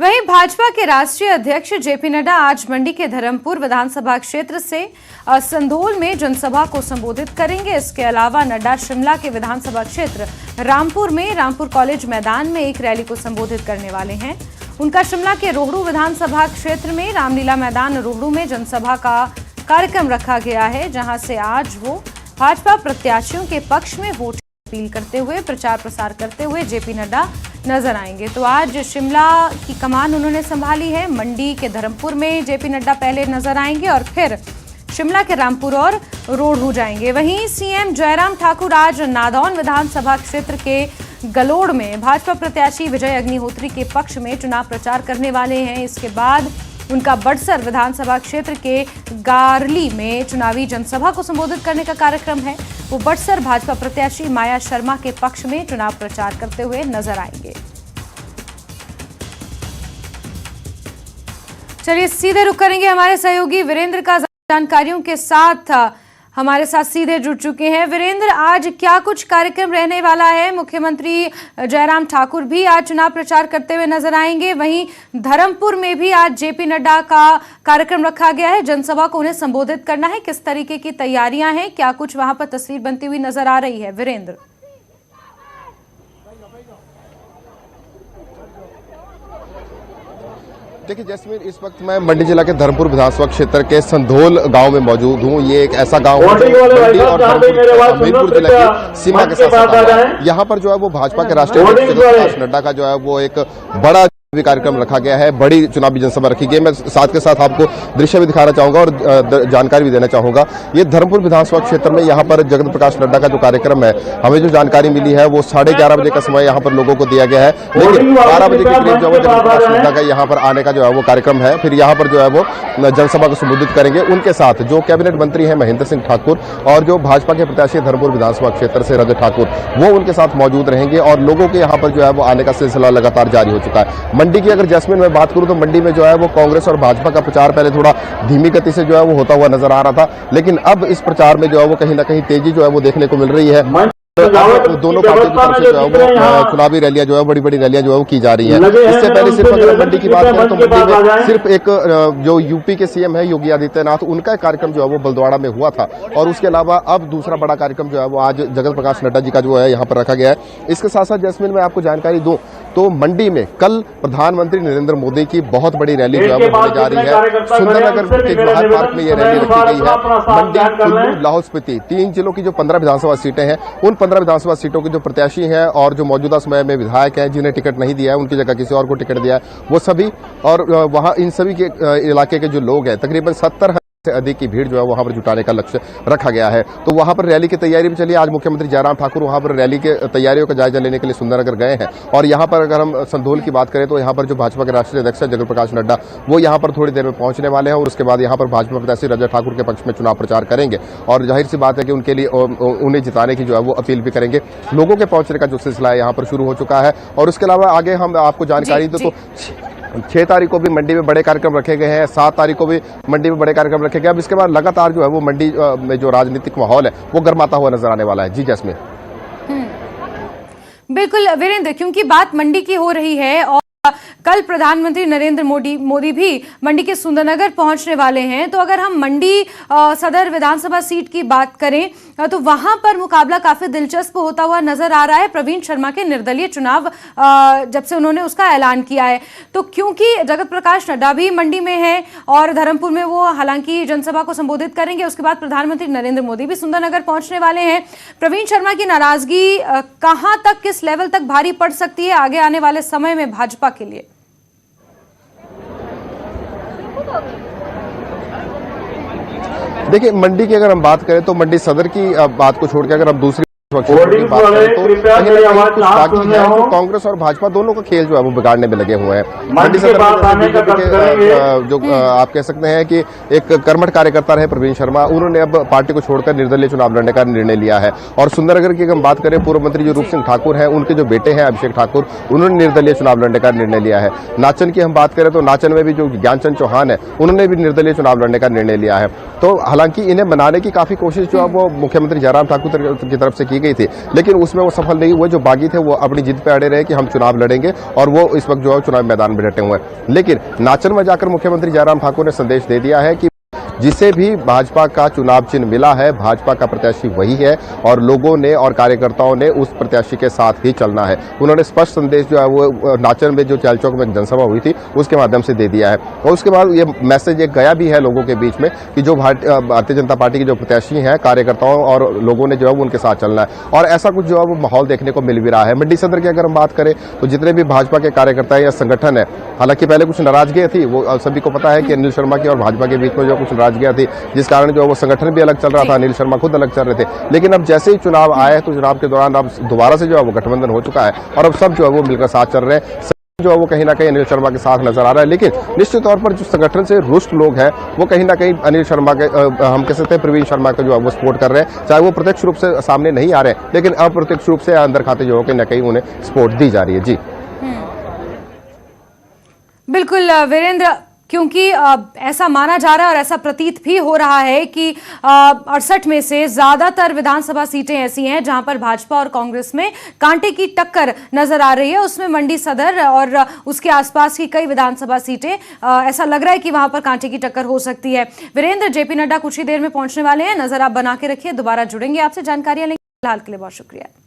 वहीं भाजपा के राष्ट्रीय अध्यक्ष जेपी नड्डा आज मंडी के धर्मपुर विधानसभा क्षेत्र से संधोल में जनसभा को संबोधित करेंगे। इसके अलावा नड्डा शिमला के विधानसभा क्षेत्र रामपुर में रामपुर कॉलेज मैदान में एक रैली को संबोधित करने वाले हैं। उनका शिमला के रोहड़ू विधानसभा क्षेत्र में रामलीला मैदान रोहड़ू में जनसभा का कार्यक्रम रखा गया है, जहां से आज वो भाजपा प्रत्याशियों के पक्ष में वोट अपील करते हुए प्रचार प्रसार करते हुए जेपी नड्डा नजर आएंगे। तो आज शिमला की कमान उन्होंने संभाली है। मंडी के धर्मपुर में जेपी नड्डा पहले नजर आएंगे और फिर शिमला के रामपुर और रोहड़ू जाएंगे। वहीं सीएम जयराम ठाकुर आज नादौन विधानसभा क्षेत्र के गलोड़ में भाजपा प्रत्याशी विजय अग्निहोत्री के पक्ष में चुनाव प्रचार करने वाले हैं। इसके बाद उनका बड़सर विधानसभा क्षेत्र के गारली में चुनावी जनसभा को संबोधित करने का कार्यक्रम है। वो बड़सर भाजपा प्रत्याशी माया शर्मा के पक्ष में चुनाव प्रचार करते हुए नजर आएंगे। चलिए सीधे रुक करेंगे हमारे सहयोगी वीरेंद्र का जानकारियों के साथ। हमारे साथ सीधे जुड़ चुके हैं वीरेंद्र। आज क्या कुछ कार्यक्रम रहने वाला है? मुख्यमंत्री जयराम ठाकुर भी आज चुनाव प्रचार करते हुए नजर आएंगे। वहीं धर्मपुर में भी आज जेपी नड्डा का कार्यक्रम रखा गया है, जनसभा को उन्हें संबोधित करना है। किस तरीके की तैयारियां हैं, क्या कुछ वहां पर तस्वीर बनती हुई नजर आ रही है वीरेंद्र? देखिए जैस्मीन, इस वक्त मैं मंडी जिला के धर्मपुर विधानसभा क्षेत्र के संधोल गांव में मौजूद हूं। ये एक ऐसा गांव है जो मंडी और हमीरपुर जिले की सीमा के साथ यहाँ पर जो है वो भाजपा के राष्ट्रीय अध्यक्ष जगत प्रकाश नड्डा का जो है वो एक बड़ा भी कार्यक्रम रखा गया है, बड़ी चुनावी जनसभा रखी गई है। मैं साथ के साथ आपको दृश्य भी दिखाना चाहूंगा और जानकारी भी देना चाहूंगा। ये धर्मपुर विधानसभा क्षेत्र में यहाँ पर जगत प्रकाश नड्डा का जो कार्यक्रम है, हमें जो जानकारी मिली है वो 11:30 बजे का समय यहाँ पर लोगों को दिया गया है, लेकिन 12 बजे के करीब जो है जगत प्रकाश नड्डा का यहाँ पर आने का जो है वो कार्यक्रम है। फिर यहाँ पर जो है वो जनसभा को संबोधित करेंगे। उनके साथ जो कैबिनेट मंत्री है महेंद्र सिंह ठाकुर और जो भाजपा के प्रत्याशी धर्मपुर विधानसभा क्षेत्र से रजत ठाकुर, वो उनके साथ मौजूद रहेंगे और लोगों के यहाँ पर जो है वो आने का सिलसिला लगातार जारी हो चुका है। मंडी की अगर जैस्मीन मैं बात करूं तो मंडी में जो है वो कांग्रेस और भाजपा का प्रचार पहले थोड़ा धीमी गति से जो है वो होता हुआ नजर आ रहा था, लेकिन अब इस प्रचार में जो है वो कहीं ना कहीं तेजी जो है वो देखने को मिल रही है। तो दोनों पार्टी की तरफ से जो है वो चुनावी रैलियां जो है बड़ी बड़ी रैलियां जो है वो की जा रही है। इससे पहले सिर्फ अगर मंडी की बात करें तो मंडी में सिर्फ एक जो यूपी के सीएम है योगी आदित्यनाथ, उनका कार्यक्रम जो है वो बलद्वाड़ा में हुआ था और उसके अलावा अब दूसरा बड़ा कार्यक्रम जो है वो आज जगत प्रकाश नड्डा जी का जो है यहाँ पर रखा गया है। इसके साथ साथ जैस्मीन मैं आपको जानकारी दूं तो मंडी में कल प्रधानमंत्री नरेंद्र मोदी की बहुत बड़ी रैली जो है वो होने जा रही है। सुंदरनगर के जवाहर पार्क में ये रैली रखी गई है। मंडी, कुल्लू, लाहौल स्पीति 3 जिलों की जो 15 विधानसभा सीटें हैं, उन 15 विधानसभा सीटों के जो प्रत्याशी हैं और जो मौजूदा समय में विधायक हैं जिन्हें टिकट नहीं दिया है, उनकी जगह किसी और को टिकट दिया है, वो सभी और वहां इन सभी के इलाके के जो लोग हैं तकरीबन 70 से अधिक की भीड़ जो है वहां पर जुटाने का लक्ष्य रखा गया है। तो वहां पर रैली की तैयारी भी चली। आज मुख्यमंत्री जयराम ठाकुर वहां पर रैली के तैयारियों का जायजा लेने के लिए सुंदरनगर गए हैं और यहां पर अगर हम संधोल की बात करें तो यहां पर जो भाजपा के राष्ट्रीय अध्यक्ष जगत प्रकाश नड्डा वो यहां पर थोड़ी देर में पहुंचने वाले हैं और उसके बाद यहां पर भाजपा प्रत्याशी रजत ठाकुर के पक्ष में चुनाव प्रचार करेंगे और जाहिर सी बात है कि उनके लिए उन्हें जिताने की जो है वो अपील भी करेंगे। लोगों के पहुंचने का जो सिलसिला है यहाँ पर शुरू हो चुका है और उसके अलावा आगे हम आपको जानकारी दें तो 6 तारीख को भी मंडी में बड़े कार्यक्रम रखे गए हैं, 7 तारीख को भी मंडी में बड़े कार्यक्रम रखे गए। अब इसके बाद लगातार जो है वो मंडी में जो राजनीतिक माहौल है वो गर्माता हुआ नजर आने वाला है। जी जैस्मीन। बिल्कुल वीरेंद्र, क्योंकि बात मंडी की हो रही है और कल प्रधानमंत्री नरेंद्र मोदी भी मंडी के सुंदरनगर पहुंचने वाले हैं, तो अगर हम मंडी सदर विधानसभा सीट की बात करें तो वहां पर मुकाबला काफी दिलचस्प होता हुआ नजर आ रहा है। प्रवीण शर्मा के निर्दलीय चुनाव जब से उन्होंने उसका ऐलान किया है, तो क्योंकि जगत प्रकाश नड्डा भी मंडी में है और धर्मपुर में वो हालांकि जनसभा को संबोधित करेंगे, उसके बाद प्रधानमंत्री नरेंद्र मोदी भी सुंदरनगर पहुंचने वाले हैं। प्रवीण शर्मा की नाराजगी कहां तक, किस लेवल तक भारी पड़ सकती है आगे आने वाले समय में भाजपा के लिए? देखिए मंडी की अगर हम बात करें तो मंडी सदर की बात को छोड़ के अगर हम दूसरी की बात करें तो कहीं ना कहीं कुछ बाकी है जो कांग्रेस और भाजपा दोनों का खेल जो है वो बिगाड़ने में लगे हुए हैं। मंडी सदर में जो आप कह सकते हैं कि एक कर्मठ कार्यकर्ता रहे प्रवीण शर्मा, उन्होंने अब पार्टी को छोड़कर निर्दलीय चुनाव लड़ने का निर्णय लिया है। और सुंदरनगर की हम बात करें, पूर्व मंत्री जो रूप सिंह ठाकुर हैं, उनके जो बेटे हैं अभिषेक ठाकुर, उन्होंने निर्दलीय चुनाव लड़ने का निर्णय लिया है। नाचन की हम बात करें तो नाचन में भी जो ज्ञानचंद चौहान है, उन्होंने भी निर्दलीय चुनाव लड़ने का निर्णय लिया है। तो हालांकि इन्हें मनाने की काफी कोशिश जो है वो मुख्यमंत्री जयराम ठाकुर की तरफ से की गई थी, लेकिन उसमें वो सफल नहीं हुए। जो बागी थे वो अपनी जिद पे अड़े रहे कि हम चुनाव लड़ेंगे और वो इस वक्त जो है चुनाव मैदान में डटे हुए हैं। लेकिन नाचन में जाकर मुख्यमंत्री जयराम ठाकुर ने संदेश दे दिया है कि जिसे भी भाजपा का चुनाव चिन्ह मिला है, भाजपा का प्रत्याशी वही है और लोगों ने और कार्यकर्ताओं ने उस प्रत्याशी के साथ ही चलना है। उन्होंने स्पष्ट संदेश जो है वो नाचन में जो चैलचौक में जनसभा हुई थी उसके माध्यम से दे दिया है और उसके बाद ये मैसेज एक गया भी है लोगों के बीच में कि जो भारतीय जनता पार्टी के जो प्रत्याशी हैं, कार्यकर्ताओं और लोगों ने जो है वो उनके साथ चलना है और ऐसा कुछ जो है वो माहौल देखने को मिल भी रहा है। मंडी सदर की अगर हम बात करें तो जितने भी भाजपा के कार्यकर्ता या संगठन है, हालांकि पहले कुछ नाराजगी थी, वो सभी को पता है कि अनिल शर्मा की और भाजपा के बीच में जो कुछ नाराजगियां थी जिस कारण जो वो संगठन भी अलग चल रहा था, अनिल शर्मा खुद अलग चल रहे थे। लेकिन अब जैसे ही चुनाव आए तो चुनाव के दौरान अब दोबारा से जो है वो गठबंधन हो चुका है और अब सब जो है वो मिलकर साथ चल रहे हैं। जो है वो कहीं ना कहीं अनिल शर्मा के साथ नजर आ रहा है, लेकिन निश्चित तौर पर जो संगठन से रुष्ट लोग हैं वो कहीं ना कहीं अनिल शर्मा के हम कह सकते हैं प्रवीण शर्मा का जो है वो सपोर्ट कर रहे हैं, चाहे वो प्रत्यक्ष रूप से सामने नहीं आ रहे हैं, लेकिन अप्रत्यक्ष रूप से अंदर खाते जो है कहीं ना कहीं उन्हें सपोर्ट दी जा रही है। जी बिल्कुल वीरेंद्र, क्योंकि ऐसा माना जा रहा है और ऐसा प्रतीत भी हो रहा है कि 68 में से ज्यादातर विधानसभा सीटें ऐसी हैं जहां पर भाजपा और कांग्रेस में कांटे की टक्कर नजर आ रही है। उसमें मंडी सदर और उसके आसपास की कई विधानसभा सीटें ऐसा लग रहा है कि वहां पर कांटे की टक्कर हो सकती है। वीरेंद्र, जेपी नड्डा कुछ ही देर में पहुंचने वाले हैं, नजर आप बना के रखिए, दोबारा जुड़ेंगे आपसे, जानकारियां लेंगे। फिलहाल के लिए बहुत शुक्रिया।